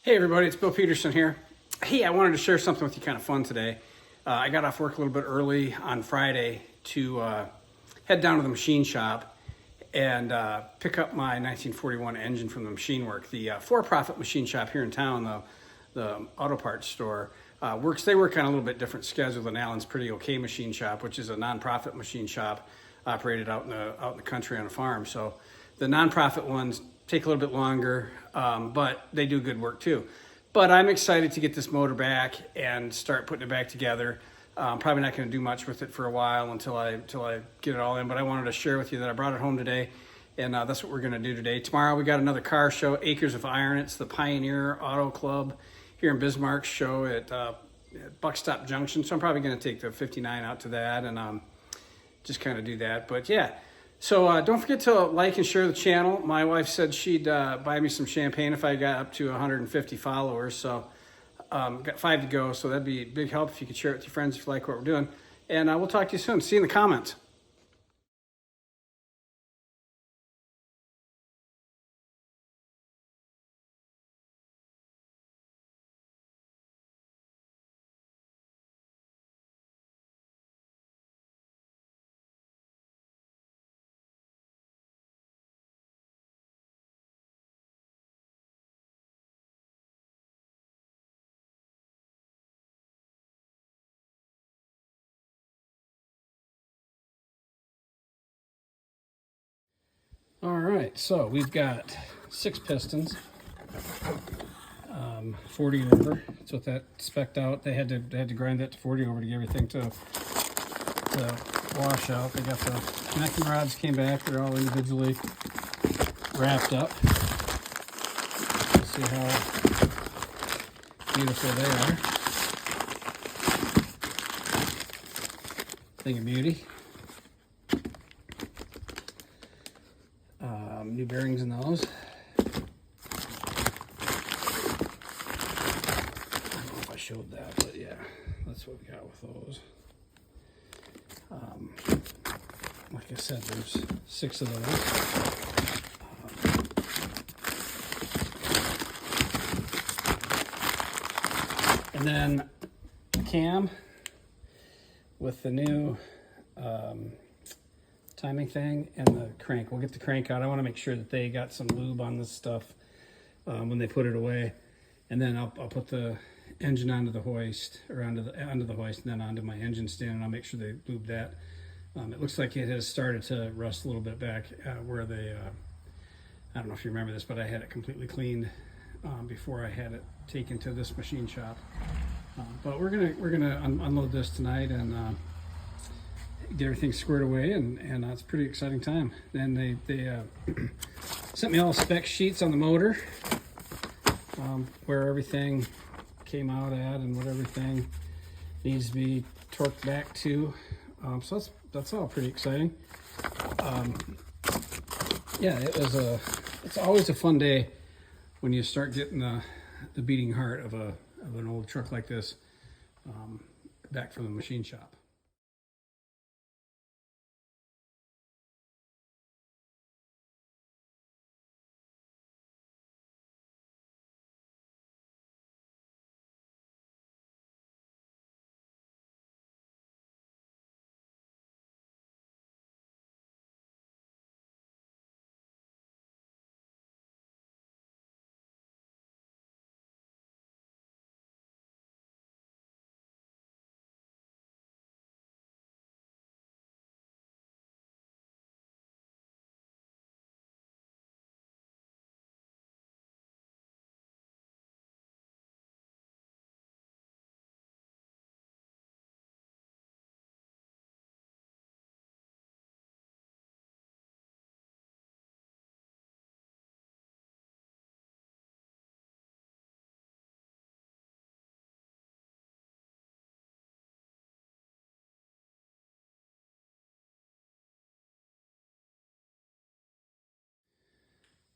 Hey everybody, it's Bill Peterson here. Hey, I wanted to share something with you kind of fun today. I got off work a little bit early on Friday to head down to the machine shop and pick up my 1941 engine from the machine work. The for-profit machine shop here in town, the auto parts store, they work on a little bit different schedule than Allen's Pretty Okay Machine Shop, which is a non-profit machine shop operated out in the country on a farm. So the non-profit ones take a little bit longer, but they do good work too. But I'm excited to get this motor back and start putting it back together. I'm probably not going to do much with it for a while until I get it all in, but I wanted to share with you that I brought it home today, and that's what we're going to do today. Tomorrow we got another car show, Acres of Iron. It's the Pioneer Auto Club here in Bismarck show at Buckstop Junction, so I'm probably going to take the 59 out to that and just kind of do that. But yeah, so don't forget to like and share the channel. My wife said she'd buy me some champagne if I got up to 150 followers, so got 5 to go, so that'd be a big help if you could share it with your friends if you like what we're doing. And we'll talk to you soon. See you in the comments. All right, so we've got 6 pistons, 40 over. That's what that spec'd out. They had to grind that to 40 over to get everything to wash out. They got the connecting rods came back. They're all individually wrapped up. Let's see how beautiful they are. Thing of beauty. New bearings in those. I don't know if I showed that, but yeah, that's what we got with those. Like I said, there's 6 of those. And then cam with the new timing thing and the crank. We'll get the crank out. I want to make sure that they got some lube on this stuff when they put it away, and then I'll put the engine onto the hoist, or onto the hoist, and then onto my engine stand, and I'll make sure they lube that. It looks like it has started to rust a little bit back where they I don't know if you remember this, but I had it completely cleaned before I had it taken to this machine shop. But we're gonna unload this tonight and get everything squared away, and it's a pretty exciting time. Then they sent me all the spec sheets on the motor, where everything came out at and what everything needs to be torqued back to. So that's all pretty exciting. Yeah, it's always a fun day when you start getting the beating heart of an old truck like this back from the machine shop.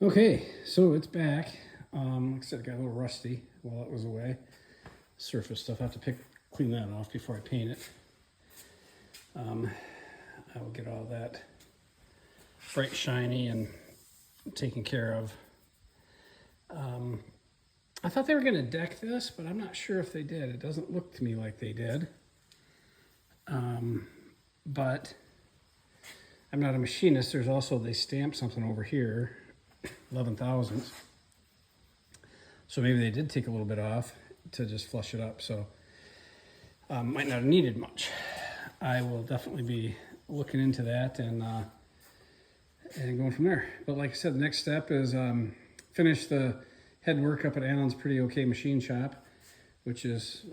Okay, so it's back. Like I said, it got a little rusty while it was away. Surface stuff, I have to clean that off before I paint it. I will get all that bright shiny and taken care of. I thought they were going to deck this, but I'm not sure if they did. It doesn't look to me like they did. But I'm not a machinist. There's also, they stamped something over here, 11 thousandths. So maybe they did take a little bit off to just flush it up. So might not have needed much. I will definitely be looking into that and going from there. But like I said, the next step is finish the head work up at Allen's Pretty Okay Machine Shop, which is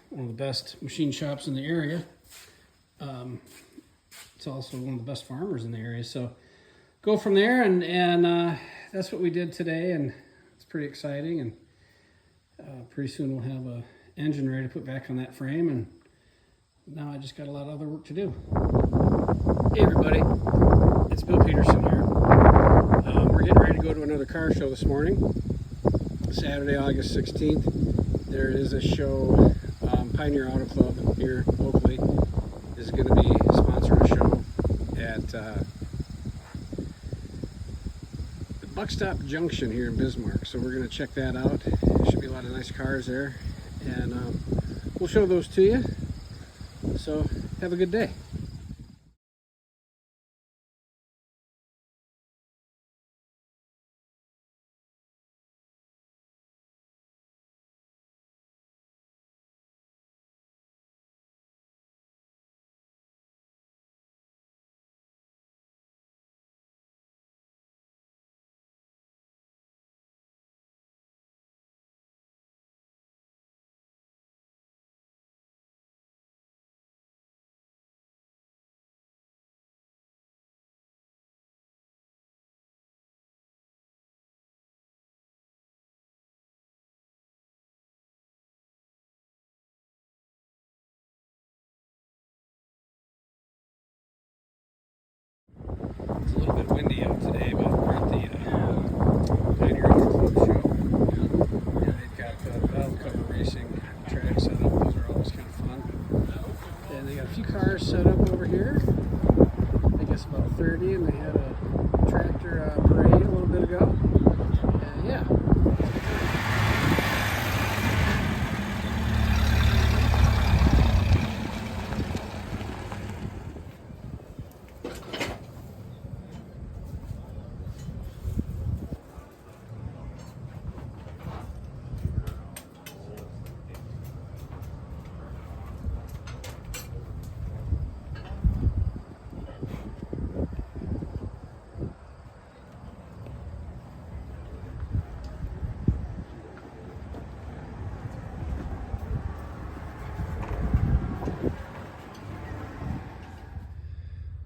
one of the best machine shops in the area. It's also one of the best farmers in the area. So go from there, and that's what we did today, and it's pretty exciting. And pretty soon we'll have a engine ready to put back on that frame, and now I just got a lot of other work to do. Hey everybody, it's Bill Peterson here. We're getting ready to go to another car show this morning. Saturday, August 16th, there is a show. Pioneer Auto Club here locally is going to be sponsoring a show at the Buckstop Junction here in Bismarck. So we're going to check that out. There should be a lot of nice cars there, and we'll show those to you. So have a good day. It's a little bit windy out today, but we're at the Pioneer Auto Club show. Yeah, they've got valve cover racing track set up. Those are always kind of fun. And they got a few cars set up over here. I guess about 30, and they had a tractor parade a little bit ago. And yeah.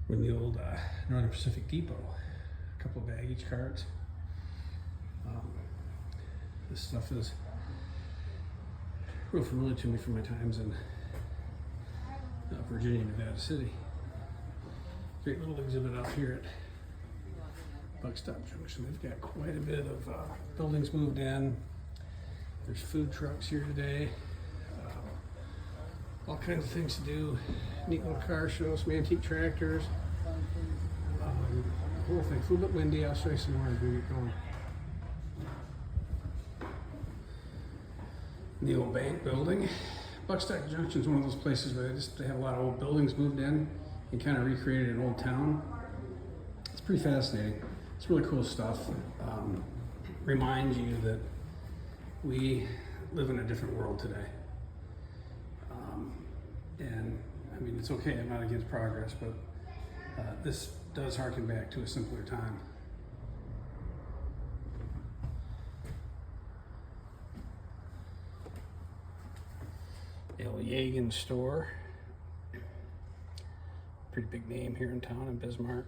We're in the old Northern Pacific Depot. A couple of baggage carts. This stuff is real familiar to me from my times in Virginia, Nevada City. Great little exhibit out here at Buckstop Junction. They've got quite a bit of buildings moved in. There's food trucks here today. All kinds of things to do. Neat little car show, some antique tractors. The whole thing's a little bit windy. I'll show you some more as we get going. The old bank building. Buckstop Junction is one of those places where they have a lot of old buildings moved in and kind of recreated an old town. It's pretty fascinating. It's really cool stuff. Reminds you that we live in a different world today. And I mean, it's okay, I'm not against progress, but this does harken back to a simpler time. El Yagen store. Pretty big name here in town in Bismarck.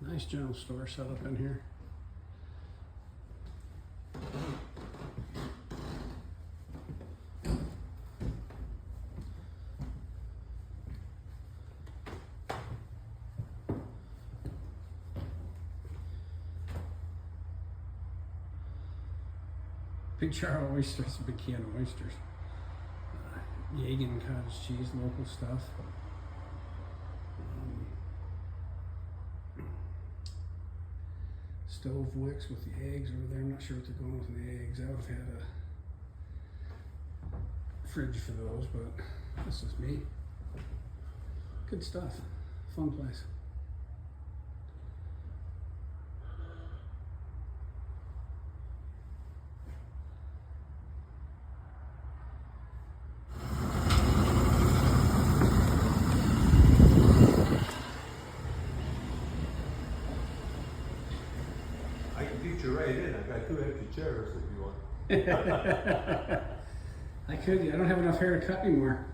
Nice general store set up in here. Big jar of oysters, a big can of oysters. Jagan cottage cheese, local stuff. Stove wicks with the eggs over there. I'm not sure what they're going with the eggs. I would have had a fridge for those, but this is me. Good stuff. Fun place. I can fit you right in. I got 2 empty chairs if you want. I could. I don't have enough hair to cut anymore.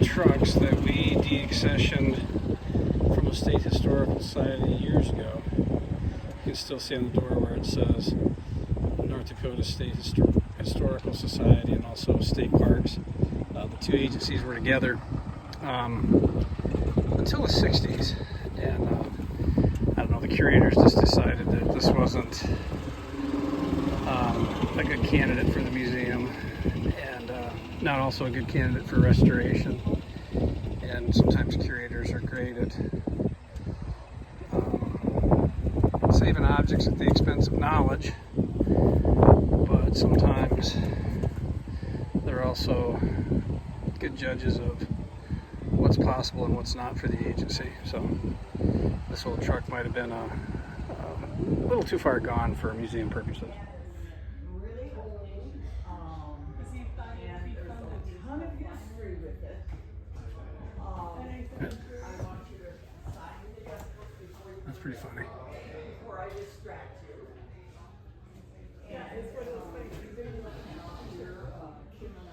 Trucks that we deaccessioned from a state historical society years ago. You can still see on the door where it says North Dakota State Historical Society and also state parks. The two agencies were together until the 60s, and I don't know, the curators just decided that this wasn't a good candidate for the museum, and not also a good candidate for restoration. And sometimes curators are great at saving objects at the expense of knowledge, but sometimes they're also good judges of what's possible and what's not for the agency. So this old truck might have been a little too far gone for museum purposes. Really old, and there's a ton of history with it. I want you to sign the guest book before you. That's pretty funny. Before I distract you. And it's for those places you didn't look at here, Kim and I.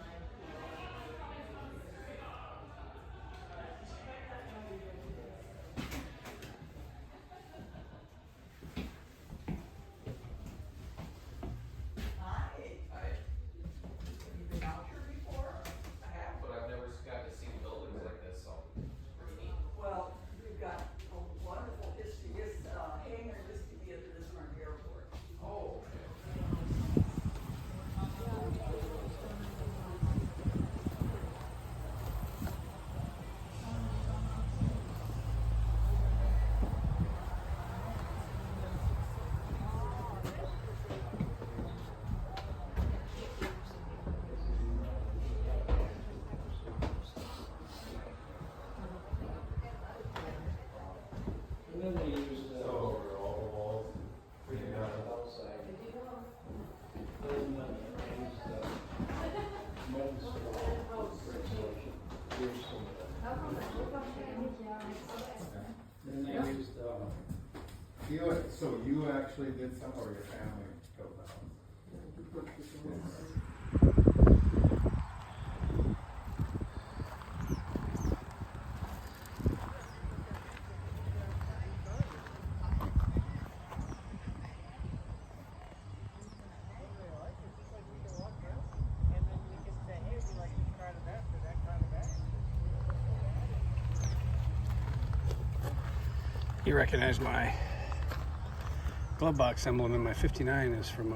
So you actually did some, or your family built the house? You recognize my glove box emblem in my 59 is from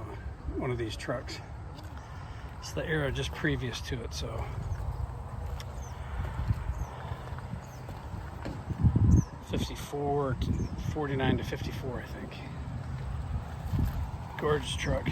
one of these trucks. It's the era just previous to it, so. '54 to 49 to 54, I think. Gorgeous truck.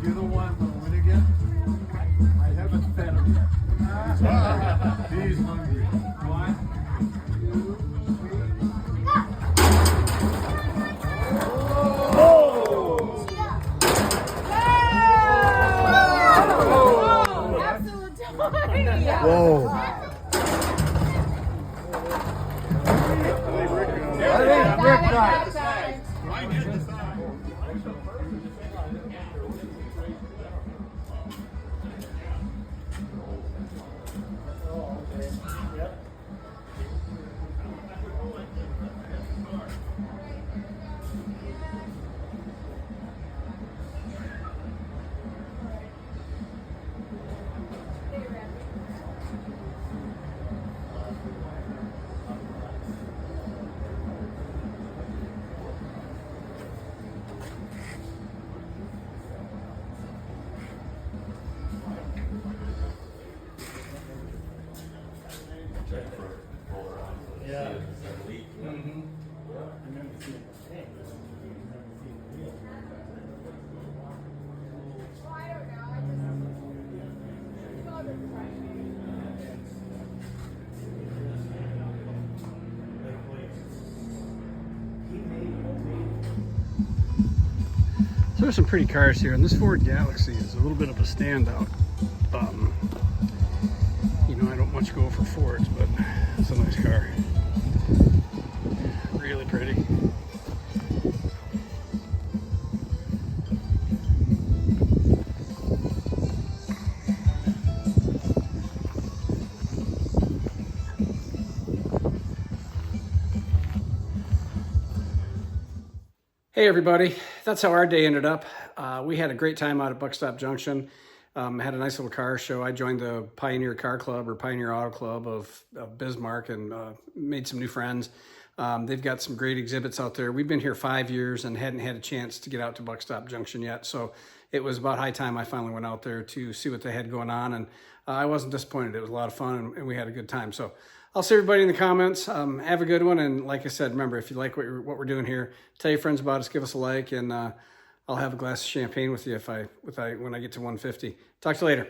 You're the one that'll win again? I haven't fed him yet. He's hungry. One, two, Whoa. So there's some pretty cars here, and this Ford Galaxy is a little bit of a standout. You know, I don't much go for Fords, but it's a nice car. Really pretty. Hey everybody, that's how our day ended up. We had a great time out at Buckstop Junction. Had a nice little car show. I joined the Pioneer Car Club or Pioneer Auto Club of Bismarck and made some new friends. They've got some great exhibits out there. We've been here 5 years and hadn't had a chance to get out to Buckstop Junction yet. So it was about high time I finally went out there to see what they had going on. And I wasn't disappointed. It was a lot of fun and we had a good time. So I'll see everybody in the comments. Have a good one. And like I said, remember, if you like what we're doing here, tell your friends about us, give us a like, and I'll have a glass of champagne with you when I get to 150. Talk to you later.